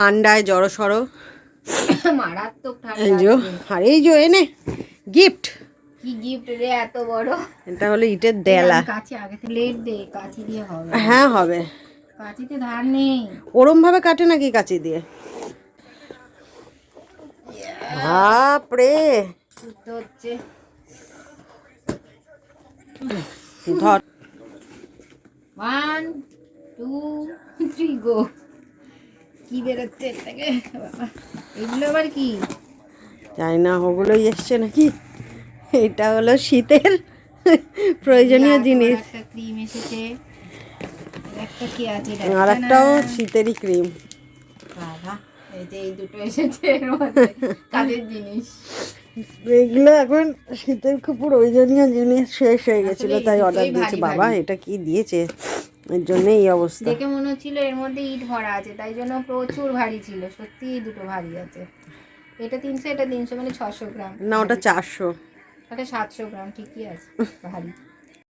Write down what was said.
ঠান্ডায় জড়ো সড়ো মারাত্মক ঠান্ডা। এই যে, আর এই যে এনে গিফট। কি গিফট রে এত বড়? এটা হলো ইটের দেলা। কাছে আগে থেকে প্লেট দে, কাঁচি দিয়ে হবে। হ্যাঁ হবে। কাঁচিতে ধার নেই। ওরম ভাবে কাটে নাকি কাঁচি দিয়ে? বাপরে, হচ্ছে ধর। 1 2 3 গো। কি বেরোচ্ছে এর থেকে বাবা? এগুলো আবার কি? জানি না, ওগুলোই এসছে নাকি। এটা হলো শীতের প্রয়োজনীয় জিনিস। একটা ক্রিম এসেছে, একটা কি আছে? আর একটাও শীতেরই ক্রিম। বাবা, এই যে এই দুটো এসেছে এর মধ্যে কাজের জিনিস। এগুলো এখন শীতের খুব প্রয়োজনীয় জিনিস শেষ হয়ে গেছিল, তাই অর্ডার দিয়েছে। বাবা এটা কি দিয়েছে, এর জন্য এই অবস্থা। দেখে মনে হচ্ছিল এর মধ্যে ইট ভরা আছে, তাই জন্য প্রচুর ভারী ছিল। সত্যি এই দুটো ভারী আছে। এটা 300, এটা 300, মানে 600 গ্রাম। না, ওটা 400। ওটা 700 গ্রাম, ঠিকই আছে, ভারী।